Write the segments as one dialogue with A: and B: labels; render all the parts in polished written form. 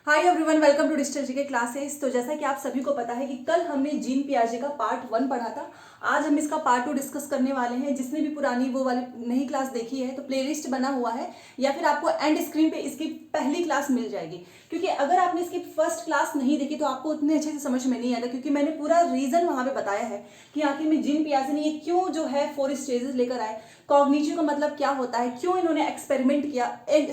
A: Hi everyone, welcome to digital GK classes. तो जैसा कि आप सभी को पता है कि कल हमने जीन पियाजे का पार्ट 1 पढ़ा था। आज हम इसका पार्ट 2 डिस्कस करने वाले हैं। जिसने भी पुरानी वो वाली नई क्लास देखी है तो प्लेलिस्ट बना हुआ है या फिर आपको एंड स्क्रीन पे इसकी पहली क्लास मिल जाएगी। क्योंकि अगर आपने इसकी फर्स्ट क्लास नहीं देखी तो आपको उतने अच्छे से समझ में नहीं आएगा, क्योंकि मैंने पूरा रीजन वहां पे बताया है कि आखिर में जीन पियाजे ने ये क्यों जो है 4 स्टेजेस लेकर आए, कॉग्निटिव का मतलब क्या होता है, क्यों इन्होंने एक्सपेरिमेंट किया,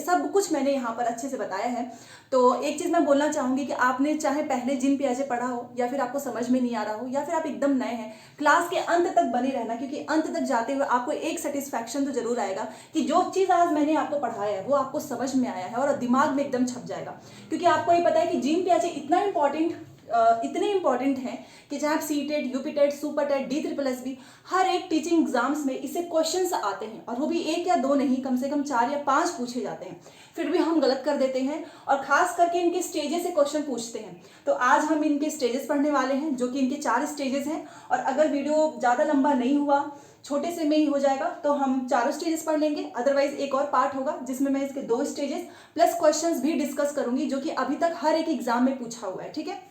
A: सब कुछ मैंने यहाँ पर अच्छे से बताया है। तो एक चीज मैं बोलना चाहूंगी कि आपने चाहे पहले जीन पियाजे पढ़ा हो या फिर आपको समझ में नहीं आ रहा हो या फिर आप एकदम नए हैं, क्लास के अंत तक बने रहना, क्योंकि अंत तक जाते हुए आपको एक सेटिस्फैक्शन तो जरूर आएगा कि जो चीज आज मैंने आपको पढ़ाया है वो आपको समझ में आया है और दिमाग में एकदम छप जाएगा। क्योंकि आपको ये पता है कि जीन पियाजे इतने इंपॉर्टेंट हैं कि चाहे आप सीटेट, यूपीटेट, सुपरटेट, D++B हर एक टीचिंग एग्जाम्स में इससे क्वेश्चंस आते हैं, और वो भी एक या दो नहीं, कम से कम 4 या 5 पूछे जाते हैं। फिर भी हम गलत कर देते हैं और खास करके इनके स्टेजेस से क्वेश्चन पूछते हैं। तो आज हम इनके स्टेजेस पढ़ने वाले हैं, जो कि इनके 4 स्टेजेस हैं। और अगर वीडियो ज़्यादा लंबा नहीं हुआ, छोटे से में ही हो जाएगा, तो हम चारों स्टेजेस पढ़ लेंगे। अदरवाइज एक और पार्ट होगा जिसमें मैं इसके 2 स्टेजेस प्लस क्वेश्चंस भी डिस्कस करूंगी, जो कि अभी तक हर एक एग्जाम में पूछा हुआ है। ठीक है,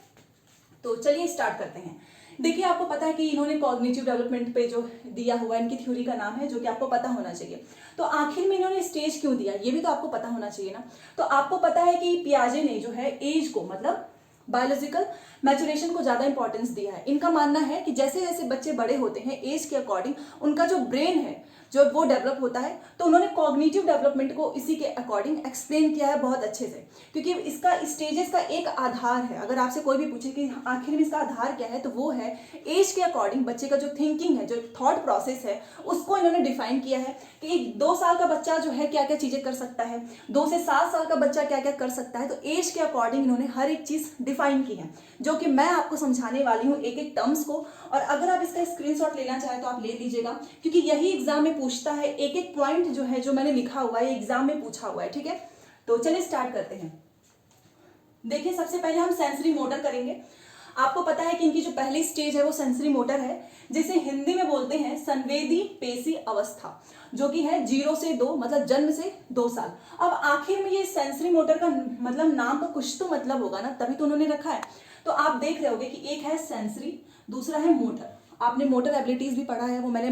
A: तो चलिए स्टार्ट करते हैं। देखिए, आपको पता है कि इन्होंने कॉग्निटिव डेवलपमेंट पे जो दिया हुआ है, इनकी थ्योरी का नाम है, जो कि आपको पता होना चाहिए। तो आखिर में इन्होंने स्टेज क्यों दिया, ये भी तो आपको पता होना चाहिए ना। तो आपको पता है कि पियाजे ने जो है एज को, मतलब बायोलॉजिकल मैचुरेशन को ज्यादा इंपॉर्टेंस दिया है। इनका मानना है कि जैसे जैसे बच्चे बड़े होते हैं एज के अकॉर्डिंग उनका जो ब्रेन है जो वो डेवलप होता है। तो उन्होंने कॉग्निटिव डेवलपमेंट को इसी के अकॉर्डिंग एक्सप्लेन किया है बहुत अच्छे से, क्योंकि इसका स्टेजेस का एक आधार है। अगर आपसे कोई भी पूछे कि आखिर में इसका आधार क्या है, तो वो है एज के अकॉर्डिंग बच्चे का जो थिंकिंग है, जो थॉट प्रोसेस है, उसको इन्होंने डिफाइन किया है कि 2 साल का बच्चा जो है क्या क्या चीजें कर सकता है, 2 से 7 साल का बच्चा क्या क्या कर सकता है। तो एज के अकॉर्डिंग इन्होंने हर एक चीज डिफाइन की है, जो कि मैं आपको समझाने वाली हूँ एक एक टर्म्स को। और अगर आप इसका स्क्रीनशॉट लेना चाहें तो आप ले लीजिएगा, क्योंकि यही एग्जाम में पूछता है। एक एक पॉइंट जो है जो मैंने लिखा हुआ है एग्जाम में पूछा हुआ है। ठीक है, तो चलिए स्टार्ट करते हैं। देखिए, सबसे पहले हम सेंसरी मोटर करेंगे। आपको पता है कि इनकी जो पहली स्टेज है वो सेंसरी मोटर है, जिसे हिंदी में बोलते हैं संवेदी पेशी अवस्था, जो कि है 0 से 2, मतलब जन्म से 2 साल। अब आखिर में ये सेंसरी मोटर का मतलब नाम का कुछ तो मतलब होगा ना, तभी तो उन्होंने रखा है। तो आप देख रहे होगे कि एक है सेंसरी, दूसरा है मोटर। आपने मोटर एबिलिटीज भी पढ़ा है, वो मैंने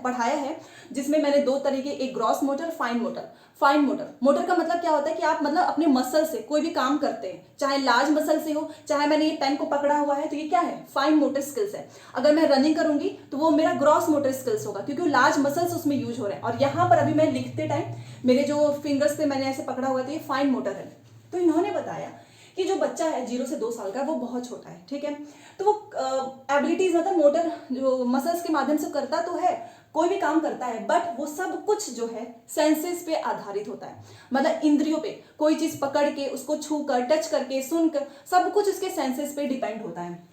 A: पढ़ाया है, जिसमें मैंने 2 तरीके, एक gross motor, fine motor. Fine motor का मतलब क्या होता है कि आप मतलब अपने मसल से कोई भी काम करते हैं, चाहे लार्ज मसल से हो, चाहे मैंने ये पेन को पकड़ा हुआ है, तो ये क्या है, फाइन मोटर स्किल्स है। अगर मैं रनिंग करूंगी तो वो मेरा ग्रॉस मोटर स्किल्स होगा, क्योंकि लार्ज मसल्स उसमें यूज हो रहे हैं। और यहाँ पर अभी मैं लिखते टाइम मेरे जो फिंगर्स पे मैंने ऐसे पकड़ा हुआ है, तो ये फाइन मोटर है। तो इन्होंने बताया कि जो बच्चा है 0 से 2 साल का, वो बहुत छोटा है। ठीक है, तो वो एबिलिटीज मतलब मोटर जो मसल्स के माध्यम से करता तो है, कोई भी काम करता है, बट वो सब कुछ जो है सेंसेस पे आधारित होता है, मतलब इंद्रियों पे। कोई चीज पकड़ के, उसको छू कर, टच करके, सुनकर, सब कुछ उसके सेंसेस पे डिपेंड होता है।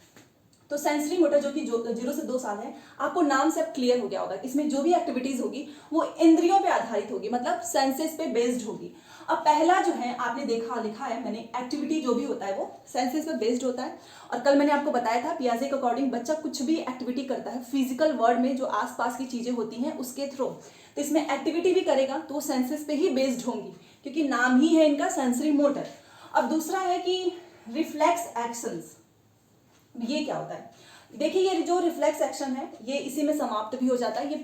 A: तो सेंसरी मोटर जो कि 0 से 2 साल है, आपको नाम से अब क्लियर हो गया होगा। इसमें जो भी एक्टिविटीज होगी वो इंद्रियों पे आधारित होगी, मतलब सेंसेस पे बेस्ड होगी। अब पहला जो है आपने देखा, लिखा है मैंने, एक्टिविटी जो भी होता है वो सेंसेस पे बेस्ड होता है। और कल मैंने आपको बताया था पियाजे के अकॉर्डिंग बच्चा कुछ भी एक्टिविटी करता है फिजिकल वर्ल्ड में, जो आसपास की चीजें होती हैं उसके थ्रू, तो इसमें एक्टिविटी भी करेगा तो सेंसेस पे ही बेस्ड होंगी, क्योंकि नाम ही है इनका सेंसरी मोटर। अब दूसरा है कि रिफ्लेक्स एक्शंस। ये क्या होता है, देखिए, ये जो रिफ्लेक्स एक्शन है ये इसी में समाप्त भी हो जाता है, ये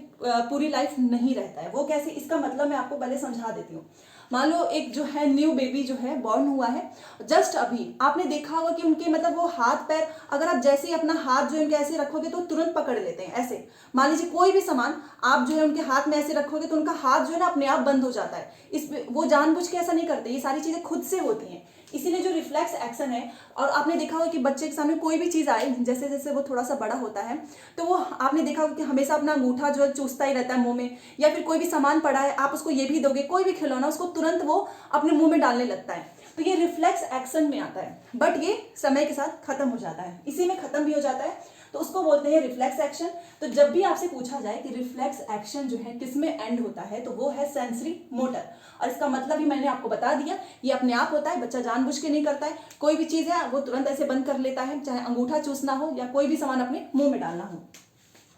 A: पूरी लाइफ नहीं रहता है। वो कैसे, इसका मतलब मैं आपको पहले समझा देती हूँ। मान लो एक जो है न्यू बेबी जो है बॉर्न हुआ है, जस्ट अभी आपने देखा होगा कि उनके मतलब वो हाथ पैर, अगर आप जैसे ही अपना हाथ जो है उनके ऐसे रखोगे तो तुरंत पकड़ लेते हैं ऐसे। मान लीजिए कोई भी सामान आप जो है उनके हाथ में ऐसे रखोगे तो उनका हाथ जो है ना अपने आप बंद हो जाता है। इस वो जानबूझ के ऐसा नहीं करते, ये सारी चीजें खुद से होती हैं। इसीलिए जो रिफ्लेक्स एक्शन है, और आपने देखा होगा कि बच्चे के सामने कोई भी चीज आए, जैसे जैसे वो थोड़ा सा बड़ा होता है, तो वो आपने देखा होगा कि हमेशा अपना अंगूठा जो है चूसता ही रहता है मुंह में, या फिर कोई भी सामान पड़ा है आप उसको ये भी दोगे, कोई भी खिलौना, उसको तुरंत वो अपने मुंह में डालने लगता है। तो ये रिफ्लेक्स एक्शन में आता है, बट ये समय के साथ खत्म हो जाता है, इसी में खत्म भी हो जाता है, तो उसको बोलते हैं रिफ्लेक्स एक्शन। तो जब भी आपसे पूछा जाए कि रिफ्लेक्स एक्शन जो है किसमें एंड होता है, तो वो है सेंसरी मोटर। और इसका मतलब भी मैंने आपको बता दिया, ये अपने आप होता है, बच्चा जानबूझ के नहीं करता है। कोई भी चीज है वो तुरंत ऐसे बंद कर लेता है, चाहे अंगूठा चूसना हो या कोई भी सामान अपने मुंह में डालना हो।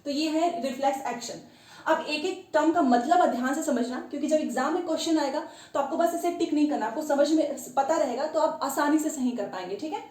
A: तो ये है रिफ्लेक्स एक्शन। अब एक एक टर्म का मतलब ध्यान से समझना, क्योंकि जब एग्जाम में क्वेश्चन आएगा तो आपको बस इसे टिक नहीं करना, आपको समझ में पता रहेगा तो आप आसानी से सही कर पाएंगे, ठीक है।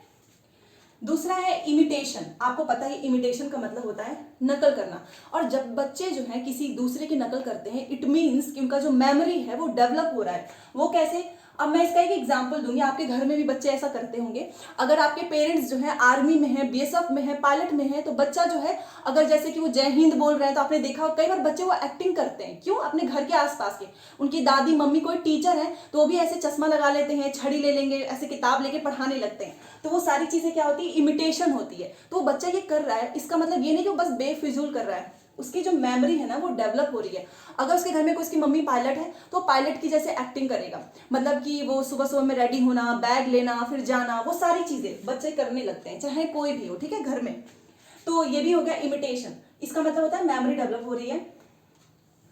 A: दूसरा है इमिटेशन। आपको पता है इमिटेशन का मतलब होता है नकल करना, और जब बच्चे जो है किसी दूसरे की नकल करते हैं इट मीन्स कि उनका जो मेमोरी है वो डेवलप हो रहा है। वो कैसे, अब मैं इसका एक एग्जांपल दूंगी, आपके घर में भी बच्चे ऐसा करते होंगे। अगर आपके पेरेंट्स जो है आर्मी में है, बीएसएफ में है, पायलट में है, तो बच्चा जो है अगर जैसे कि वो जय हिंद बोल रहे हैं तो आपने देखा कई बार बच्चे वो एक्टिंग करते हैं, क्यों, अपने घर के आसपास के, उनकी दादी मम्मी कोई टीचर है तो वो भी ऐसे चश्मा लगा लेते हैं, छड़ी ले लेंगे, ऐसे किताब लेके पढ़ाने लगते हैं। तो वो सारी चीजें क्या होती है, इमिटेशन होती है। तो वो बच्चा ये कर रहा है, इसका मतलब ये नहीं कि वो बस बेफिजूल कर रहा है, उसकी जो मेमोरी है ना वो डेवलप हो रही है। अगर उसके घर में कोई उसकी मम्मी पायलट है तो पायलट की जैसे एक्टिंग करेगा, मतलब कि वो सुबह सुबह में रेडी होना, बैग लेना, फिर जाना, वो सारी चीजें बच्चे करने लगते हैं, चाहे कोई भी हो, ठीक है, घर में। तो ये भी हो गया इमिटेशन, इसका मतलब होता है मेमोरी डेवलप हो रही है।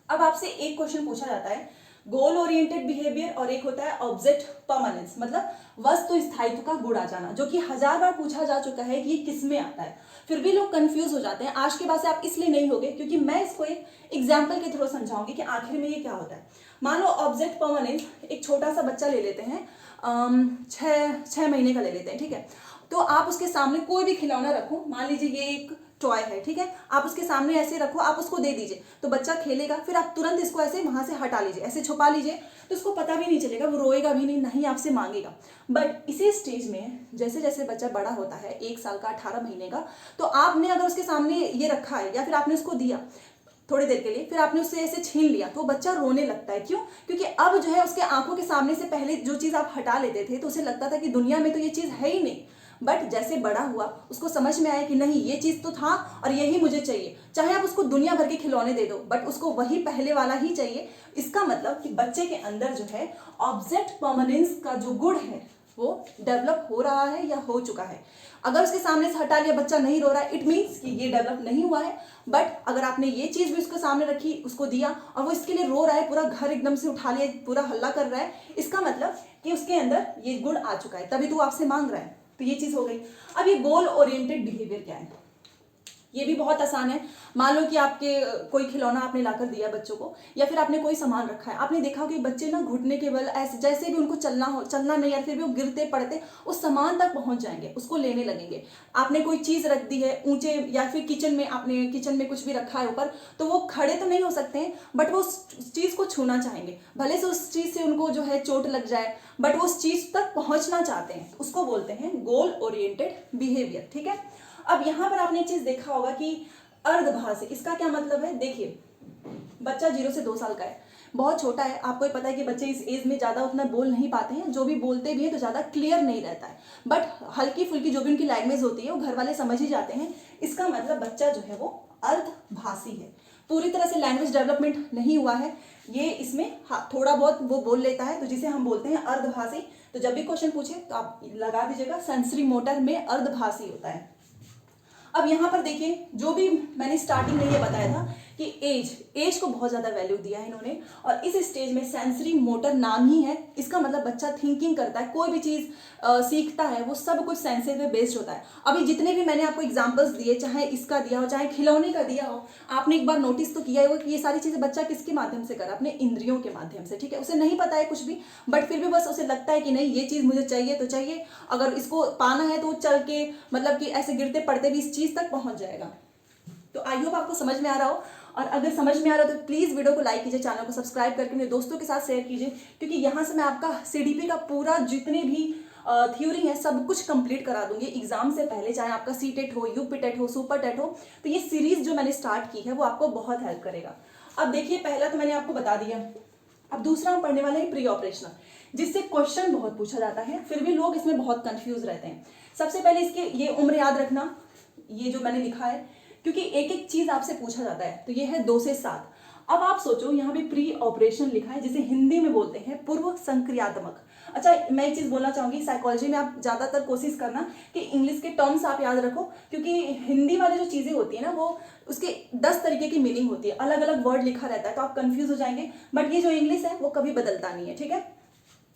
A: अब आपसे एक क्वेश्चन पूछा जाता है गोल ओरिएंटेड बिहेवियर, और एक होता है ऑब्जेक्ट परमानेंस, मतलब वस्तु स्थायित्व का गुण आ जाना, जो कि 1000 बार पूछा जा चुका है कि ये किस में आता है। फिर भी लोग कंफ्यूज हो जाते हैं। आज के बाद से आप इसलिए नहीं होगे, क्योंकि मैं इसको एक एग्जाम्पल के थ्रू समझाऊंगी कि आखिर में ये क्या होता है। मान लो ऑब्जेक्ट परमानेंस, एक छोटा सा बच्चा ले लेते हैं, 6 महीने का ले लेते हैं, ठीक है। तो आप उसके सामने कोई भी खिलौना रखो, मान लीजिए ये एक टॉय है, ठीक है, आप उसके सामने ऐसे रखो, आप उसको दे दीजिए तो बच्चा खेलेगा, फिर आप तुरंत इसको ऐसे वहां से हटा लीजिए, ऐसे छुपा लीजिए, तो उसको पता भी नहीं चलेगा, वो रोएगा भी नहीं, नहीं आपसे मांगेगा। बट इसी स्टेज में जैसे जैसे बच्चा बड़ा होता है, 1 साल का, 18 महीने का, तो आपने अगर उसके सामने ये रखा है या फिर आपने उसको दिया थोड़ी देर के लिए, फिर आपने उससे ऐसे छीन लिया, तो बच्चा रोने लगता है। क्यों? क्योंकि अब जो है उसके आंखों के सामने से पहले जो चीज आप हटा लेते थे तो उसे लगता था कि दुनिया में तो ये चीज है ही नहीं, बट जैसे बड़ा हुआ उसको समझ में आया कि नहीं, ये चीज तो था और यही मुझे चाहिए। चाहे आप उसको दुनिया भर के खिलौने दे दो, बट उसको वही पहले वाला ही चाहिए। इसका मतलब कि बच्चे के अंदर जो है ऑब्जेक्ट परमानेंस का जो गुण है वो डेवलप हो रहा है या हो चुका है। अगर उसके सामने से हटा लिया, बच्चा नहीं रो रहा है, इट मीन्स कि ये डेवलप नहीं हुआ है। बट अगर आपने ये चीज भी उसके सामने रखी, उसको दिया और वो इसके लिए रो रहा है, पूरा घर एकदम से उठा लिया, पूरा हल्ला कर रहा है, इसका मतलब कि उसके अंदर ये गुण आ चुका है, तभी तो आपसे मांग रहा है। तो ये चीज हो गई। अब ये गोल ओरिएंटेड बिहेवियर क्या है, ये भी बहुत आसान है। मान लो कि आपके कोई खिलौना आपने लाकर दिया बच्चों को, या फिर आपने कोई सामान रखा है, आपने देखा कि बच्चे ना घुटने के बल ऐसे जैसे भी उनको चलना नहीं, या फिर भी वो गिरते पड़ते उस सामान तक पहुंच जाएंगे, उसको लेने लगेंगे। आपने कोई चीज रख दी है ऊंचे, या फिर किचन में कुछ भी रखा है ऊपर, तो वो खड़े तो नहीं हो सकते हैं, बट वो उस चीज को छूना चाहेंगे, भले से उस चीज से उनको जो है चोट लग जाए, बट वो उस चीज तक पहुंचना चाहते हैं, उसको बोलते हैं गोल ओरिएंटेड बिहेवियर, ठीक है। अब यहां पर आपने एक चीज देखा होगा कि अर्धभाषी, इसका क्या मतलब है। देखिए, बच्चा 0 से 2 साल का है, बहुत छोटा है, आपको ही पता है कि बच्चे इस एज में ज्यादा उतना बोल नहीं पाते हैं, जो भी बोलते भी हैं तो ज्यादा क्लियर नहीं रहता है, बट हल्की फुल्की जो भी उनकी लैंग्वेज होती है वो घर वाले समझ ही जाते हैं। इसका मतलब बच्चा जो है वो अर्धभाषी है, पूरी तरह से लैंग्वेज डेवलपमेंट नहीं हुआ है ये, इसमें थोड़ा बहुत वो बोल लेता है, तो जिसे हम बोलते हैं अर्धभाषी। तो जब भी क्वेश्चन पूछे तो आप लगा दीजिएगा सेंसरी मोटर में अर्धभाषी होता है। अब यहाँ पर देखिए, जो भी मैंने स्टार्टिंग में ये बताया था कि एज को बहुत ज्यादा वैल्यू दिया है इन्होंने, और इस स्टेज में सेंसरी मोटर नाम ही है, इसका मतलब बच्चा थिंकिंग करता है, कोई भी चीज सीखता है वो सब कुछ सेंसेस पे बेस्ड होता है। अभी जितने भी मैंने आपको एग्जांपल्स दिए, चाहे इसका दिया हो चाहे खिलौने का दिया हो, आपने एक बार नोटिस तो किया होगा कि ये सारी चीजें बच्चा किसके माध्यम से कर रहा है, अपने इंद्रियों के माध्यम से, ठीक है। उसे नहीं पता है कुछ भी, बट फिर भी बस उसे लगता है कि नहीं ये चीज मुझे चाहिए तो चाहिए, अगर इसको पाना है तो चल के, मतलब कि ऐसे गिरते पड़ते भी इस चीज तक पहुंच जाएगा। तो आई होप आपको समझ में आ रहा हो, और अगर समझ में आ रहा हो तो प्लीज वीडियो को लाइक कीजिए, चैनल को सब्सक्राइब करके मेरे दोस्तों के साथ शेयर कीजिए, क्योंकि यहाँ से मैं आपका सीडीपी का पूरा जितने भी थ्योरी है सब कुछ कंप्लीट करा दूंगी एग्जाम से पहले, चाहे आपका सीटेट हो, यूपी टेट हो, सुपर टेट हो। तो ये सीरीज जो मैंने स्टार्ट की है वो आपको बहुत हेल्प करेगा। अब देखिए, पहला तो मैंने आपको बता दिया, अब दूसरा हम पढ़ने वाले हैं प्री ऑपरेशनल, जिससे क्वेश्चन बहुत पूछा जाता है, फिर भी लोग इसमें बहुत कंफ्यूज रहते हैं। सबसे पहले इसके ये उम्र याद रखना, ये जो मैंने लिखा है, क्योंकि एक एक चीज आपसे पूछा जाता है। तो ये है 2 से 7। अब आप सोचो, यहाँ पे प्री ऑपरेशन लिखा है, जिसे हिंदी में बोलते हैं पूर्व संक्रियात्मक। अच्छा, मैं एक चीज बोलना चाहूंगी, साइकोलॉजी में आप ज्यादातर कोशिश करना कि इंग्लिश के टर्म्स आप याद रखो, क्योंकि हिंदी वाली जो चीजें होती है ना, वो उसके 10 तरीके की मीनिंग होती है, अलग अलग वर्ड लिखा रहता है, तो आप कंफ्यूज हो जाएंगे। बट ये जो इंग्लिश है वो कभी बदलता नहीं है, ठीक है,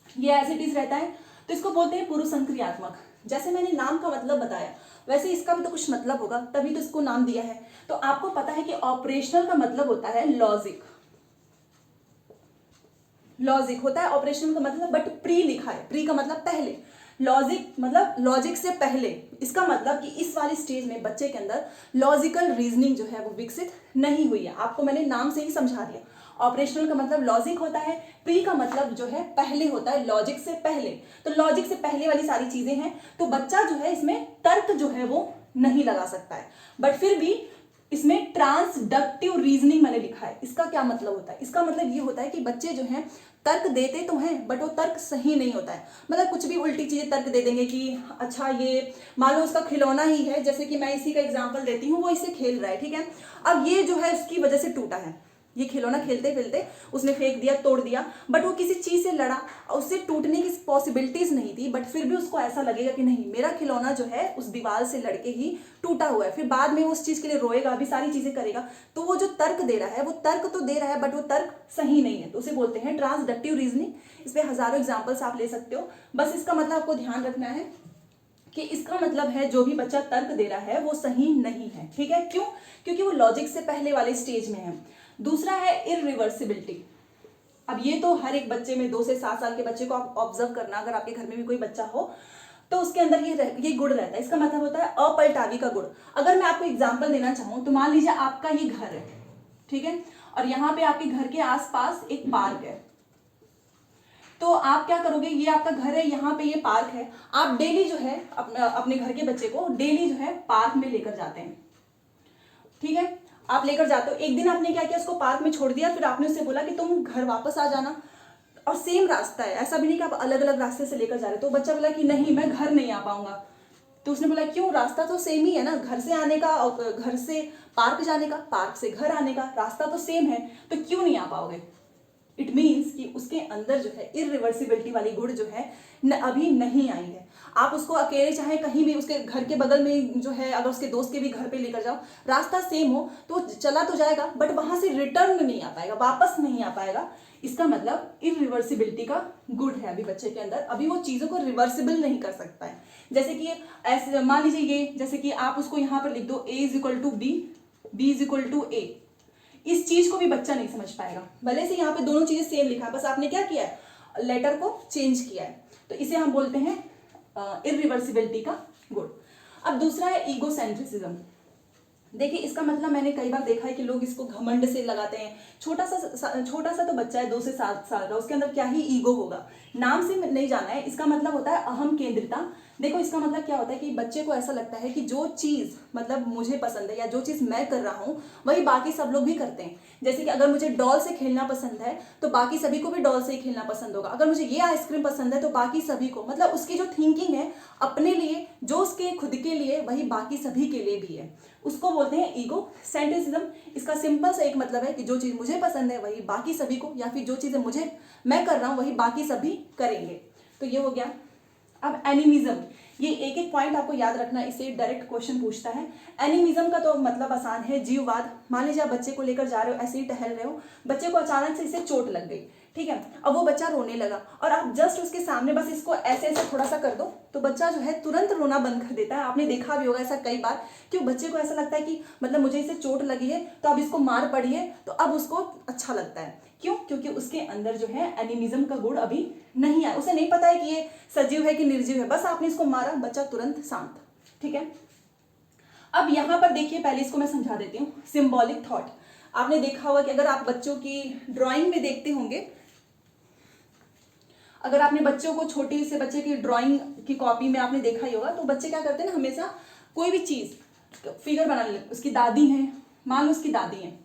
A: ये एज इट इज रहता है। तो इसको बोलते हैं पुरुषंक्रियात्मक। जैसे मैंने नाम का मतलब बताया वैसे इसका भी तो कुछ मतलब होगा, तभी तो इसको नाम दिया है। तो आपको पता है कि ऑपरेशनल का मतलब होता है लॉजिक, लॉजिक होता है ऑपरेशनल का मतलब, बट प्री लिखा है, प्री का मतलब पहले, लॉजिक मतलब लॉजिक से पहले। इसका मतलब कि इस वाली स्टेज में बच्चे के अंदर लॉजिकल रीजनिंग जो है वो विकसित नहीं हुई है। आपको मैंने नाम से ही समझा दिया। ऑपरेशनल का मतलब लॉजिक होता है, प्री का मतलब जो है पहले होता है, लॉजिक से पहले। तो लॉजिक से पहले वाली सारी चीजें हैं, तो बच्चा जो है इसमें तर्क जो है वो नहीं लगा सकता है। बट फिर भी इसमें ट्रांसडक्टिव रीजनिंग मैंने लिखा है। इसका क्या मतलब होता है? इसका मतलब ये होता है कि बच्चे जो हैं तर्क देते तो हैं बट वो तर्क सही नहीं होता है। मतलब कुछ भी उल्टी चीजें तर्क दे देंगे कि अच्छा ये मान लो उसका खिलौना ही है, जैसे कि मैं इसी का एग्जांपल देती हूँ, वो इससे खेल रहा है, ठीक है। अब ये जो है उसकी वजह से टूटा है, ये खिलौना खेलते खेलते उसने फेंक दिया, तोड़ दिया, बट वो किसी चीज से लड़ा, उससे टूटने की पॉसिबिलिटीज नहीं थी, बट फिर भी उसको ऐसा लगेगा कि नहीं मेरा खिलौना जो है उस दीवार से लड़के ही टूटा हुआ है। फिर बाद में वो उस चीज के लिए रोएगा भी, सारी चीजें करेगा। तो वो जो तर्क दे रहा है वो तर्क तो दे रहा है बट वो तर्क सही नहीं है, तो उसे बोलते हैं ट्रांसडक्टिव रीजनिंग। इस पे हजारों एग्जाम्पल्स आप ले सकते हो। बस इसका मतलब आपको ध्यान रखना है कि इसका मतलब है जो भी बच्चा तर्क दे रहा है वो सही नहीं है, ठीक है। क्यों? क्योंकि वो लॉजिक से पहले वाले स्टेज में है। दूसरा है इररिवर्सिबिलिटी। अब ये तो हर एक बच्चे में, 2 से 7 साल के बच्चे को आप ऑब्जर्व करना, अगर आपके घर में भी कोई बच्चा हो तो उसके अंदर ये गुण रहता है। इसका मतलब होता है अपलटावी का गुण। अगर मैं आपको एग्जांपल देना चाहूं तो मान लीजिए आपका ये घर है, ठीक है, और यहाँ पे आपके घर के आसपास एक पार्क है। तो आप क्या करोगे, ये आपका घर है, यहाँ पे ये पार्क है, आप डेली जो है अपने घर के बच्चे को डेली जो है पार्क में लेकर जाते हैं, ठीक है। आप लेकर जाते हो, एक दिन आपने क्या किया, उसको पार्क में छोड़ दिया, फिर आपने उससे बोला कि तुम घर वापस आ जाना, और सेम रास्ता है, ऐसा भी नहीं कि आप अलग अलग रास्ते से लेकर जा रहे हो। तो बच्चा बोला कि नहीं मैं घर नहीं आ पाऊंगा। तो उसने बोला क्यों, रास्ता तो सेम ही है ना, घर से आने का और घर से पार्क जाने का, पार्क से घर आने का रास्ता तो सेम है, तो क्यों नहीं आ पाओगे। इट मीन्स कि उसके अंदर जो है इरिवर्सिबिलिटी वाली गुण जो है अभी नहीं आई है। आप उसको अकेले चाहे कहीं भी, उसके घर के बगल में जो है, अगर उसके दोस्त के भी घर पे लेकर जाओ, रास्ता सेम हो तो चला तो जाएगा बट वहां से रिटर्न नहीं आ पाएगा, वापस नहीं आ पाएगा। इसका मतलब इरिवर्सिबिलिटी का गुण है अभी बच्चे के अंदर, अभी वो चीजों को रिवर्सिबल नहीं कर सकता है। जैसे कि ऐसे मान लीजिए ये, जैसे कि आप उसको यहाँ पर लिख दो a = b, b = a, इस चीज को भी बच्चा नहीं समझ पाएगा। भले से यहाँ पे दोनों चीजें सेम लिखा है, बस आपने क्या किया है, लेटर को चेंज किया है। तो इसे हम बोलते हैं इरिवर्सिबिलिटी का गुण। अब दूसरा है ईगोसेंट्रिसिज्म। देखिए इसका मतलब मैंने कई बार देखा है कि लोग इसको घमंड से लगाते हैं। छोटा सा तो बच्चा है 2 से 7 साल का, उसके अंदर क्या ही ईगो होगा, नाम से नहीं जाना है। इसका मतलब होता है अहम केंद्रिता। देखो इसका मतलब क्या होता है कि बच्चे को ऐसा लगता है कि जो चीज मतलब मुझे पसंद है या जो चीज मैं कर रहा हूँ वही बाकी सब लोग भी करते हैं। जैसे कि अगर मुझे डॉल से खेलना पसंद है तो बाकी सभी को भी डॉल से ही खेलना पसंद होगा। अगर मुझे ये आइसक्रीम पसंद है तो बाकी सभी को, मतलब उसकी जो थिंकिंग है अपने लिए, जो उसके खुद के लिए, वही बाकी सभी के लिए भी है। उसको बोलते हैं ईगोसेंट्रिसिज्म। इसका सिंपल सा एक मतलब है कि जो चीज मुझे पसंद है वही बाकी सभी को, या फिर जो चीजें मैं कर रहा हूं वही बाकी सभी करेंगे। तो ये हो गया। अब एनिमिज्म, ये एक एक पॉइंट आपको याद रखना, इससे डायरेक्ट क्वेश्चन पूछता है। एनिमिज्म का तो मतलब आसान है, जीववाद। मान लीजिए आप बच्चे को लेकर जा रहे हो, ऐसे ही टहल रहे हो, बच्चे को अचानक से इससे चोट लग गई, ठीक है। अब वो बच्चा रोने लगा और आप जस्ट उसके सामने बस इसको ऐसे ऐसे थोड़ा सा कर दो तो बच्चा जो है तुरंत रोना बंद कर देता है। आपने देखा भी होगा ऐसा कई बार, क्यों बच्चे को ऐसा लगता है कि मतलब मुझे इससे चोट लगी है तो अब इसको मार पड़ी है तो अब उसको अच्छा लगता है। क्यों? क्योंकि उसके अंदर जो है एनिमिज्म का गुण अभी नहीं आया, उसे नहीं पता है कि ये सजीव है कि निर्जीव है, बस आपने इसको मारा, बच्चा तुरंत शांत, ठीक है। अब यहां पर देखिए, पहले इसको मैं समझा देती हूँ। सिंबॉलिक थॉट, आपने देखा होगा कि अगर आप बच्चों की ड्राइंग में देखते होंगे, अगर आपने बच्चों को, छोटे से बच्चे की ड्राइंग की कॉपी में आपने देखा ही होगा, तो बच्चे क्या करते हैं ना, हमेशा कोई भी चीज फिगर बनाने लगते। उसकी दादी है, मान लो उसकी दादी है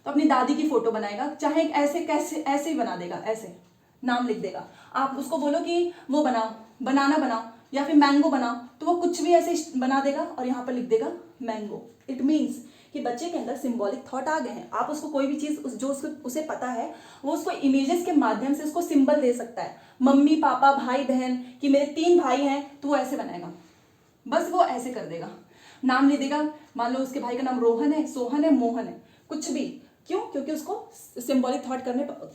A: तो अपनी दादी की फोटो बनाएगा, चाहे ऐसे कैसे ऐसे ही बना देगा, ऐसे नाम लिख देगा। आप उसको बोलो कि वो बनाओ, बनाना बनाओ या फिर मैंगो बनाओ, तो वो कुछ भी ऐसे बना देगा और यहाँ पर लिख देगा मैंगो। इट मीन्स कि बच्चे के अंदर सिंबॉलिक थॉट आ गए हैं। आप उसको कोई भी चीज जो उसे पता है वो उसको इमेजेस के माध्यम से उसको सिंबल दे सकता है। मम्मी पापा भाई बहन, कि मेरे 3 भाई हैं, तो वो ऐसे बनाएगा, बस वो ऐसे कर देगा, नाम लिख देगा। मान लो उसके भाई का नाम रोहन है, सोहन है, मोहन है, कुछ भी। क्यों? क्योंकि उसको सिंबॉलिक थॉट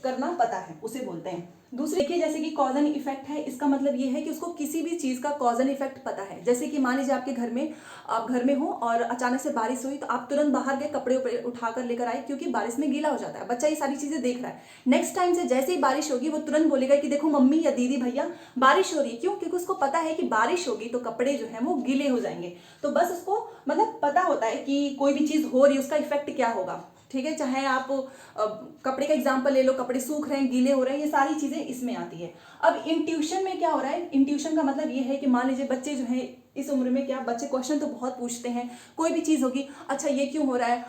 A: करना पता है, उसे बोलते हैं। दूसरी देखिए जैसे कि कॉज एंड इफेक्ट है, इसका मतलब ये है कि उसको किसी भी चीज़ का कॉज एंड इफेक्ट पता है। जैसे कि मान लीजिए आपके घर में, आप घर में हो और अचानक से बारिश हुई तो आप तुरंत बाहर गए, कपड़े उठाकर लेकर आए क्योंकि बारिश में गीला हो जाता है। बच्चा ये सारी चीज़ें देख रहा है। नेक्स्ट टाइम से जैसे ही बारिश होगी वो तुरंत बोलेगा कि देखो मम्मी या दीदी भैया बारिश हो रही है। क्यों? क्योंकि उसको पता है कि बारिश होगी तो कपड़े जो है वो गीले हो जाएंगे। तो बस उसको मतलब पता होता है कि कोई भी चीज़ हो रही है उसका इफेक्ट क्या होगा। ठीक है, चाहे आप कपड़े का एग्जांपल ले लो, कपड़े सूख रहे हैं, गीले हो रहे हैं, ये सारी चीज़ें इसमें आती है। अब इंट्यूशन में क्या हो रहा है, इंट्यूशन का मतलब ये है कि मान लीजिए बच्चे जो है इस उम्र में, क्या बच्चे क्वेश्चन तो बहुत पूछते हैं। कोई भी चीज़ होगी, अच्छा ये क्यों हो रहा है,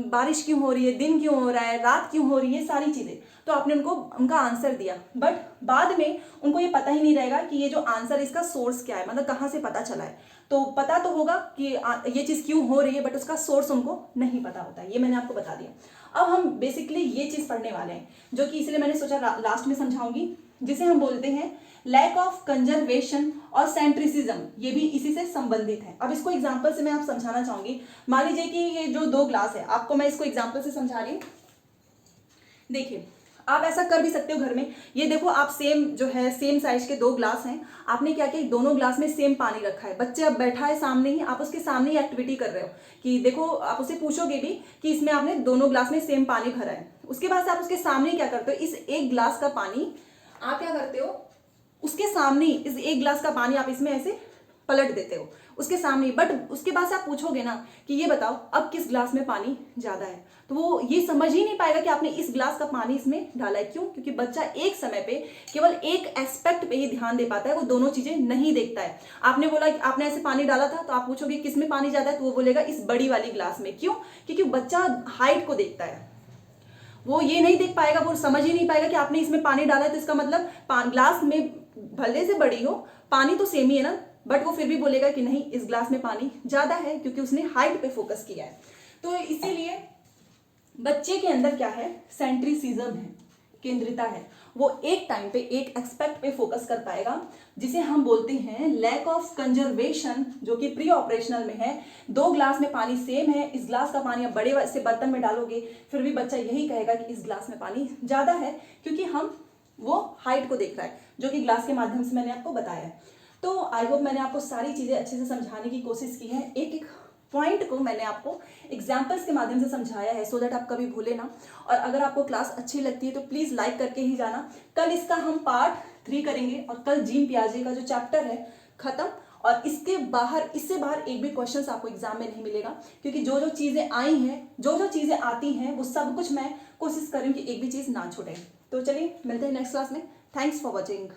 A: बारिश क्यों हो रही है, दिन क्यों हो रहा है, रात क्यों हो रही है, सारी चीज़ें। तो आपने उनको उनका आंसर दिया, बट बाद में उनको ये पता ही नहीं रहेगा कि ये जो आंसर इसका सोर्स क्या है, मतलब कहाँ से पता चला है। तो पता तो होगा कि ये चीज़ क्यों हो रही है, बट उसका सोर्स उनको नहीं पता होता है। ये मैंने आपको बता दिया। अब हम बेसिकली ये चीज़ पढ़ने वाले हैं, जो कि इसलिए मैंने सोचा लास्ट में समझाऊंगी, जिसे हम बोलते हैं लैक ऑफ कंजर्वेशन और सेंट्रिसिज्म। ये भी इसी से संबंधित है। अब इसको एग्जांपल से मैं आप समझाना चाहूंगी। मान लीजिए कि ये जो 2 ग्लास है, आपको मैं इसको एग्जांपल से समझा रही हूँ। देखिए, आप ऐसा कर भी सकते हो घर में। ये देखो, आप सेम जो है सेम साइज के 2 ग्लास हैं। आपने क्या किया, दोनों ग्लास में सेम पानी रखा है। बच्चे अब बैठा है सामने ही, आप उसके सामने ही एक्टिविटी कर रहे हो कि देखो, आप उसे पूछोगे भी कि इसमें आपने दोनों ग्लास में सेम पानी भरा है। उसके बाद से आप उसके सामने क्या करते हो, इस 1 ग्लास का पानी आप क्या करते हो, उसके सामने इस 1 ग्लास का पानी आप इसमें ऐसे पलट देते हो उसके सामने। बट उसके बाद से आप पूछोगे ना कि ये बताओ अब किस ग्लास में पानी ज्यादा है, तो वो ये समझ ही नहीं पाएगा कि आपने इस ग्लास का पानी इसमें डाला है। क्यों? क्योंकि बच्चा एक समय पे केवल एक एस्पेक्ट पे ही ध्यान दे पाता है, वो दोनों चीजें नहीं देखता है। आपने बोला कि आपने ऐसे पानी डाला था, तो आप पूछोगे किस में पानी ज्यादा है, तो वो बोलेगा इस बड़ी वाली ग्लास में। क्यों? क्योंकि बच्चा हाइट को देखता है, वो ये नहीं देख पाएगा, वो समझ ही नहीं पाएगा कि आपने इसमें पानी डाला है तो इसका मतलब ग्लास में भले से बड़ी हो, पानी तो सेम ही है ना, बट वो फिर भी बोलेगा कि नहीं इस ग्लास में पानी ज्यादा है, क्योंकि उसने हाइट पे फोकस किया है। तो इसीलिए बच्चे के अंदर क्या है, सेंट्रिसिज्म है, केंद्रिता है। वो एक टाइम पे एक एस्पेक्ट पे फोकस कर पाएगा, जिसे हम बोलते हैं लैक ऑफ कंजर्वेशन, जो कि प्री ऑपरेशनल में है। 2 ग्लास में पानी सेम है, इस ग्लास का पानी आप बड़े से बर्तन में डालोगे, फिर भी बच्चा यही कहेगा कि इस ग्लास में पानी ज्यादा है, क्योंकि हम वो हाइट को देख रहा है, जो कि ग्लास के माध्यम से मैंने आपको बताया है। तो आई होप मैंने आपको सारी चीजें अच्छे से समझाने की कोशिश की है। एक एक पॉइंट को मैंने आपको एग्जाम्पल्स के माध्यम से समझाया है, सो दैट आप कभी भूले ना। और अगर आपको क्लास अच्छी लगती है तो प्लीज लाइक करके ही जाना। कल इसका हम पार्ट 3 करेंगे, और कल जीन पियाजे का जो चैप्टर है खत्म। और इसके बाहर, इससे बाहर एक भी क्वेश्चंस आपको एग्जाम में नहीं मिलेगा, क्योंकि जो जो चीजें आई हैं, जो जो चीजें आती हैं, वो सब कुछ मैं कोशिश करूँ कि एक भी चीज ना छूटे। तो चलिए मिलते हैं नेक्स्ट क्लास में। Thanks for watching.